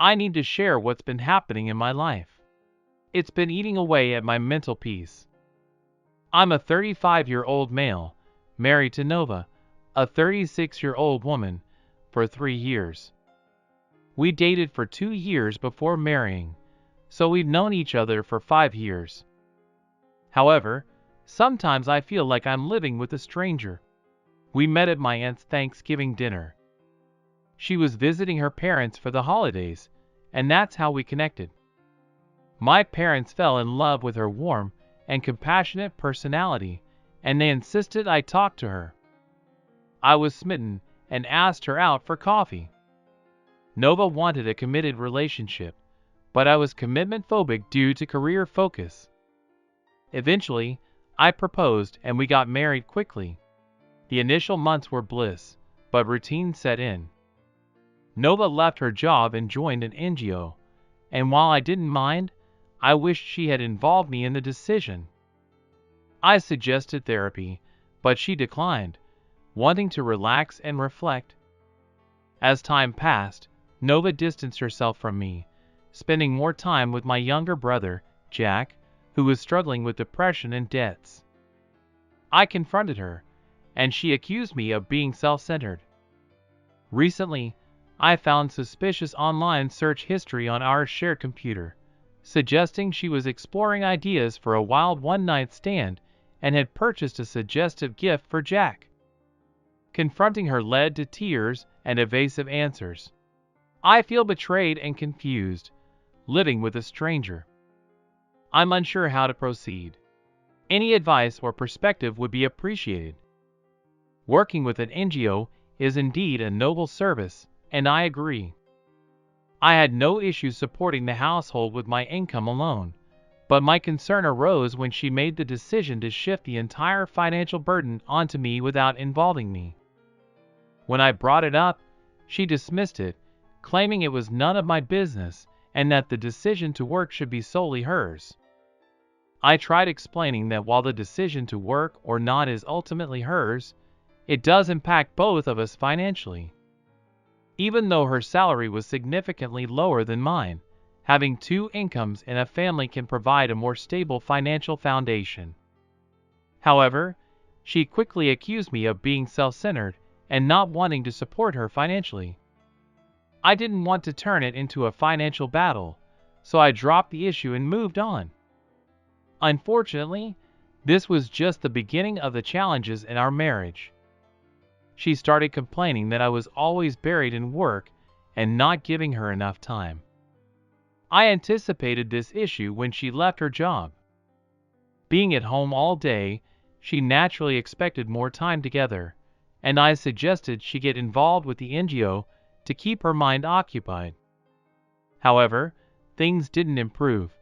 I need to share what's been happening in my life. It's been eating away at my mental peace. I'm a 35-year-old male, married to Nova, a 36-year-old woman, for 3 years. We dated for 2 years before marrying, so we've known each other for 5 years. However, sometimes I feel like I'm living with a stranger. We met at my aunt's Thanksgiving dinner. She was visiting her parents for the holidays, and that's how we connected. My parents fell in love with her warm and compassionate personality, and they insisted I talk to her. I was smitten and asked her out for coffee. Nova wanted a committed relationship, but I was commitment phobic due to career focus. Eventually, I proposed and we got married quickly. The initial months were bliss, but routine set in. Nova left her job and joined an NGO, and while I didn't mind, I wished she had involved me in the decision. I suggested therapy, but she declined, wanting to relax and reflect. As time passed, Nova distanced herself from me, spending more time with my younger brother, Jack, who was struggling with depression and debts. I confronted her, and she accused me of being self-centered. Recently, I found suspicious online search history on our shared computer, suggesting she was exploring ideas for a wild one-night stand and had purchased a suggestive gift for Jack. Confronting her led to tears and evasive answers. I feel betrayed and confused, living with a stranger. I'm unsure how to proceed. Any advice or perspective would be appreciated. Working with an NGO is indeed a noble service, and I agree. I had no issue supporting the household with my income alone, but my concern arose when she made the decision to shift the entire financial burden onto me without involving me. When I brought it up, she dismissed it, claiming it was none of my business and that the decision to work should be solely hers. I tried explaining that while the decision to work or not is ultimately hers, it does impact both of us financially. Even though her salary was significantly lower than mine, having 2 incomes in a family can provide a more stable financial foundation. However, she quickly accused me of being self-centered and not wanting to support her financially. I didn't want to turn it into a financial battle, so I dropped the issue and moved on. Unfortunately, this was just the beginning of the challenges in our marriage. She started complaining that I was always buried in work and not giving her enough time. I anticipated this issue when she left her job. Being at home all day, she naturally expected more time together, and I suggested she get involved with the NGO to keep her mind occupied. However, things didn't improve,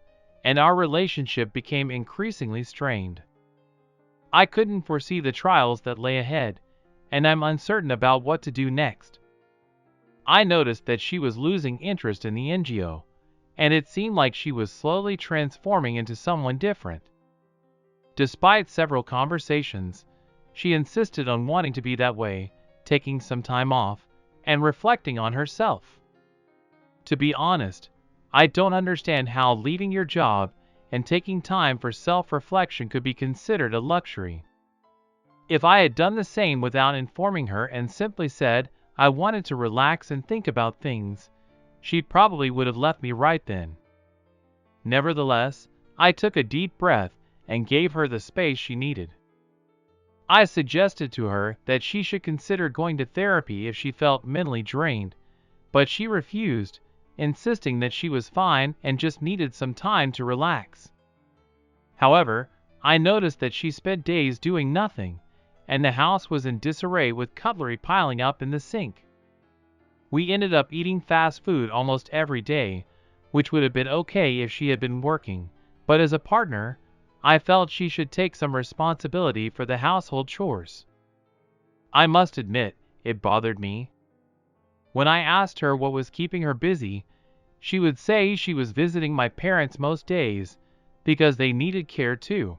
and our relationship became increasingly strained. I couldn't foresee the trials that lay ahead, and I'm uncertain about what to do next. I noticed that she was losing interest in the NGO, and it seemed like she was slowly transforming into someone different. Despite several conversations, she insisted on wanting to be that way, taking some time off, and reflecting on herself. To be honest, I don't understand how leaving your job and taking time for self-reflection could be considered a luxury. If I had done the same without informing her and simply said I wanted to relax and think about things, she probably would have left me right then. Nevertheless, I took a deep breath and gave her the space she needed. I suggested to her that she should consider going to therapy if she felt mentally drained, but she refused, insisting that she was fine and just needed some time to relax. However, I noticed that she spent days doing nothing, and the house was in disarray with cutlery piling up in the sink. We ended up eating fast food almost every day, which would have been okay if she had been working, but as a partner, I felt she should take some responsibility for the household chores. I must admit, it bothered me. When I asked her what was keeping her busy, she would say she was visiting my parents most days because they needed care too.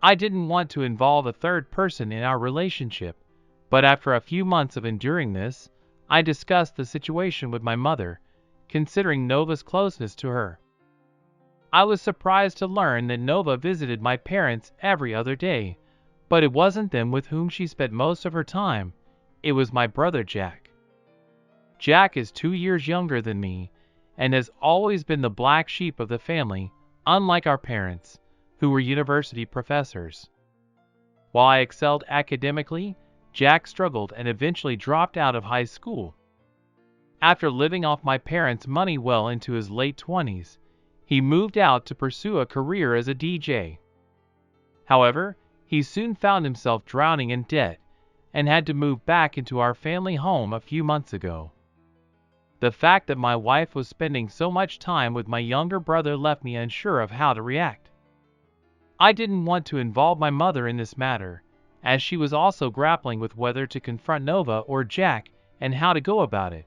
I didn't want to involve a third person in our relationship, but after a few months of enduring this, I discussed the situation with my mother, considering Nova's closeness to her. I was surprised to learn that Nova visited my parents every other day, but it wasn't them with whom she spent most of her time. It was my brother Jack. Jack is 2 years younger than me and has always been the black sheep of the family, unlike our parents, who were university professors. While I excelled academically, Jack struggled and eventually dropped out of high school. After living off my parents' money well into his late 20s, he moved out to pursue a career as a DJ. However, he soon found himself drowning in debt and had to move back into our family home a few months ago. The fact that my wife was spending so much time with my younger brother left me unsure of how to react. I didn't want to involve my mother in this matter, as she was also grappling with whether to confront Nova or Jack and how to go about it.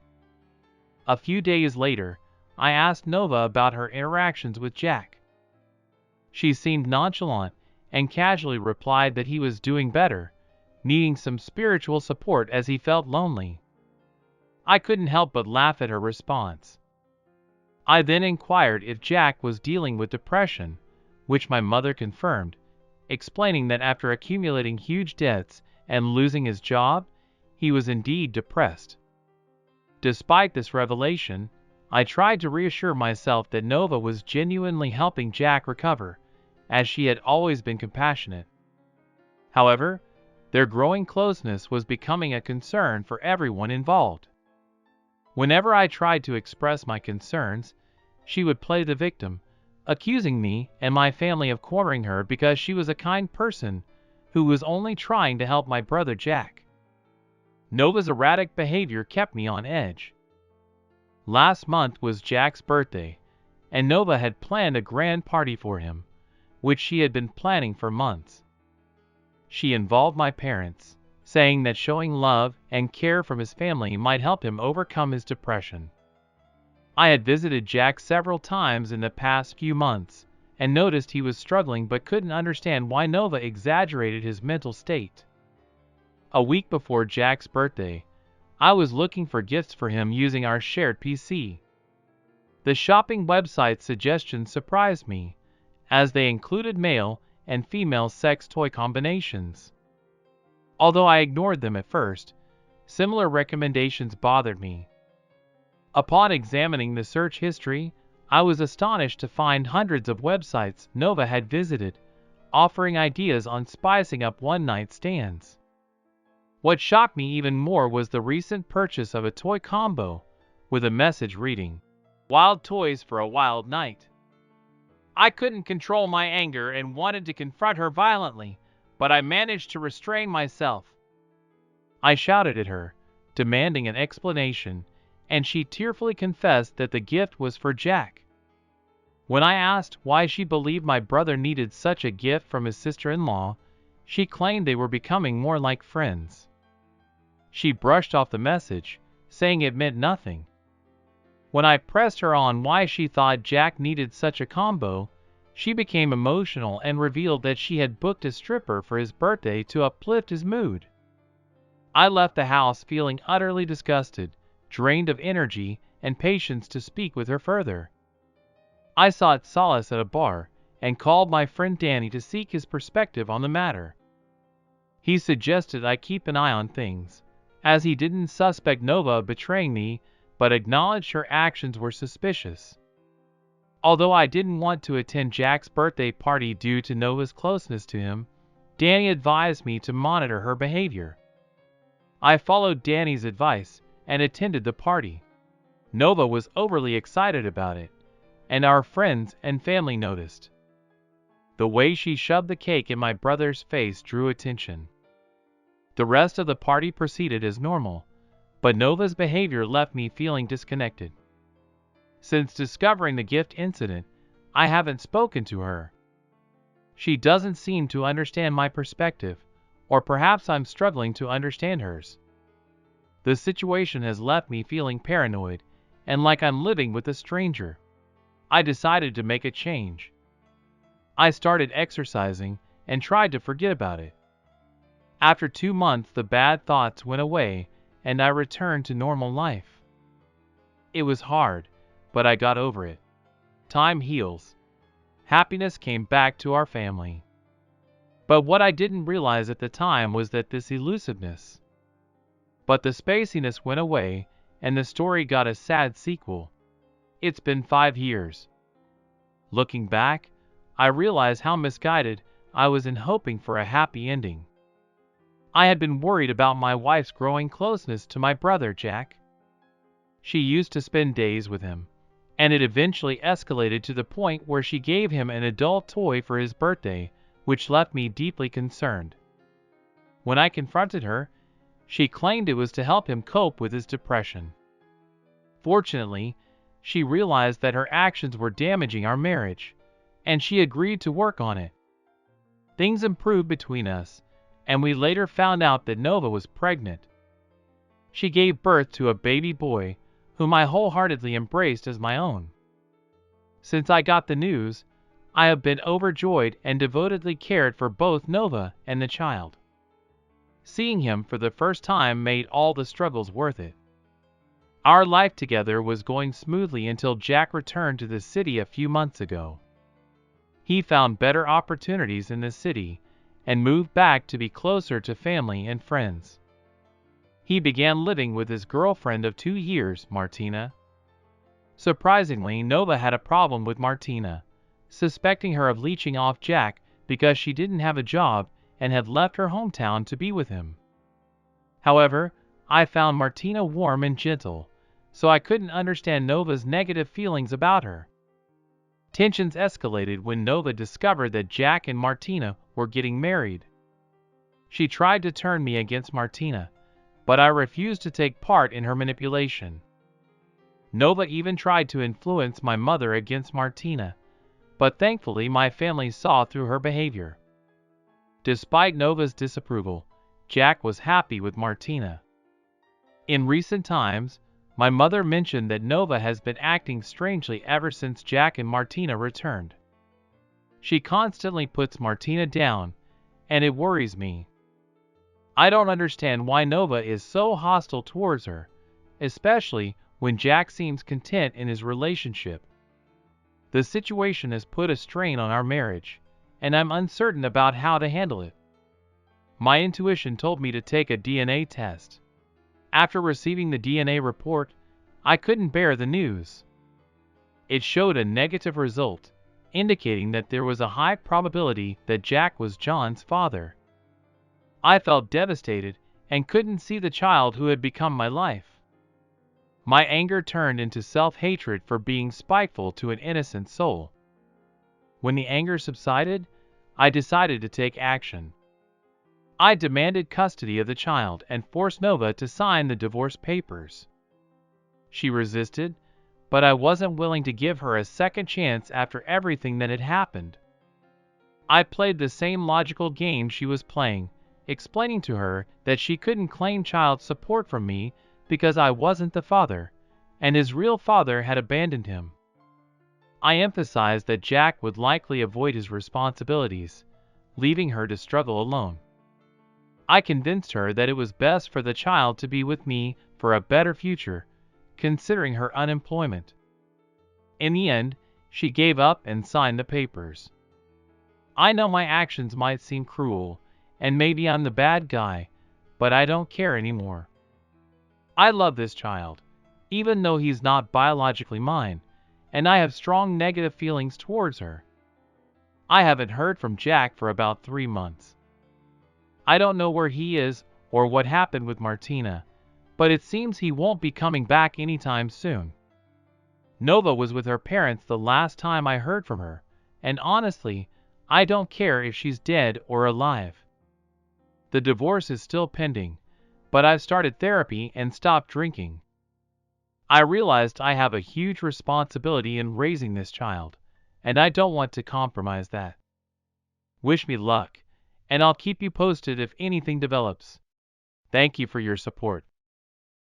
A few days later, I asked Nova about her interactions with Jack. She seemed nonchalant and casually replied that he was doing better, needing some spiritual support as he felt lonely. I couldn't help but laugh at her response. I then inquired if Jack was dealing with depression, which my mother confirmed, explaining that after accumulating huge debts and losing his job, he was indeed depressed. Despite this revelation, I tried to reassure myself that Nova was genuinely helping Jack recover, as she had always been compassionate. However, their growing closeness was becoming a concern for everyone involved. Whenever I tried to express my concerns, she would play the victim, accusing me and my family of cornering her because she was a kind person who was only trying to help my brother Jack. Nova's erratic behavior kept me on edge. Last month was Jack's birthday, and Nova had planned a grand party for him, which she had been planning for months. She involved my parents, saying that showing love and care from his family might help him overcome his depression. I had visited Jack several times in the past few months and noticed he was struggling but couldn't understand why Nova exaggerated his mental state. A week before Jack's birthday, I was looking for gifts for him using our shared PC. The shopping website suggestions surprised me, as they included male and female sex toy combinations. Although I ignored them at first, similar recommendations bothered me. Upon examining the search history, I was astonished to find hundreds of websites Nova had visited, offering ideas on spicing up one-night stands. What shocked me even more was the recent purchase of a toy combo, with a message reading, "Wild toys for a wild night." I couldn't control my anger and wanted to confront her violently, but I managed to restrain myself. I shouted at her, demanding an explanation, and she tearfully confessed that the gift was for Jack. When I asked why she believed my brother needed such a gift from his sister-in-law, she claimed they were becoming more like friends. She brushed off the message, saying it meant nothing. When I pressed her on why she thought Jack needed such a combo, she became emotional and revealed that she had booked a stripper for his birthday to uplift his mood. I left the house feeling utterly disgusted, drained of energy and patience to speak with her further. I sought solace at a bar and called my friend Danny to seek his perspective on the matter. He suggested I keep an eye on things, as he didn't suspect Nova of betraying me, but acknowledged her actions were suspicious. Although I didn't want to attend Jack's birthday party due to Nova's closeness to him, Danny advised me to monitor her behavior. I followed Danny's advice and attended the party. Nova was overly excited about it, and our friends and family noticed. The way she shoved the cake in my brother's face drew attention. The rest of the party proceeded as normal, but Nova's behavior left me feeling disconnected. Since discovering the gift incident, I haven't spoken to her. She doesn't seem to understand my perspective, or perhaps I'm struggling to understand hers. The situation has left me feeling paranoid and like I'm living with a stranger. I decided to make a change. I started exercising and tried to forget about it. After 2 months, the bad thoughts went away and I returned to normal life. It was hard, but I got over it. Time heals. Happiness came back to our family. But what I didn't realize at the time was that this elusiveness. But the spaciness went away, and the story got a sad sequel. It's been 5 years. Looking back, I realize how misguided I was in hoping for a happy ending. I had been worried about my wife's growing closeness to my brother Jack. She used to spend days with him, and it eventually escalated to the point where she gave him an adult toy for his birthday, which left me deeply concerned. When I confronted her, she claimed it was to help him cope with his depression. Fortunately, she realized that her actions were damaging our marriage, and she agreed to work on it. Things improved between us, and we later found out that Nova was pregnant. She gave birth to a baby boy, whom I wholeheartedly embraced as my own. Since I got the news, I have been overjoyed and devotedly cared for both Nova and the child. Seeing him for the first time made all the struggles worth it. Our life together was going smoothly until Jack returned to the city a few months ago. He found better opportunities in the city and moved back to be closer to family and friends. He began living with his girlfriend of 2 years, Martina. Surprisingly, Nova had a problem with Martina, suspecting her of leeching off Jack because she didn't have a job and had left her hometown to be with him. However, I found Martina warm and gentle, so I couldn't understand Nova's negative feelings about her. Tensions escalated when Nova discovered that Jack and Martina were getting married. She tried to turn me against Martina, but I refused to take part in her manipulation. Nova even tried to influence my mother against Martina, but thankfully my family saw through her behavior. Despite Nova's disapproval, Jack was happy with Martina. In recent times, my mother mentioned that Nova has been acting strangely ever since Jack and Martina returned. She constantly puts Martina down, and it worries me. I don't understand why Nova is so hostile towards her, especially when Jack seems content in his relationship. The situation has put a strain on our marriage, and I'm uncertain about how to handle it. My intuition told me to take a DNA test. After receiving the DNA report, I couldn't bear the news. It showed a negative result, indicating that there was a high probability that Jack was John's father. I felt devastated and couldn't see the child who had become my life. My anger turned into self-hatred for being spiteful to an innocent soul. When the anger subsided, I decided to take action. I demanded custody of the child and forced Nova to sign the divorce papers. She resisted, but I wasn't willing to give her a second chance after everything that had happened. I played the same logical game she was playing, explaining to her that she couldn't claim child support from me because I wasn't the father, and his real father had abandoned him. I emphasized that Jack would likely avoid his responsibilities, leaving her to struggle alone. I convinced her that it was best for the child to be with me for a better future, considering her unemployment. In the end, she gave up and signed the papers. I know my actions might seem cruel, and maybe I'm the bad guy, but I don't care anymore. I love this child, even though he's not biologically mine, and I have strong negative feelings towards her. I haven't heard from Jack for about 3 months. I don't know where he is or what happened with Martina, but it seems he won't be coming back anytime soon. Nova was with her parents the last time I heard from her, and honestly, I don't care if she's dead or alive. The divorce is still pending, but I've started therapy and stopped drinking. I realized I have a huge responsibility in raising this child, and I don't want to compromise that. Wish me luck, and I'll keep you posted if anything develops. Thank you for your support.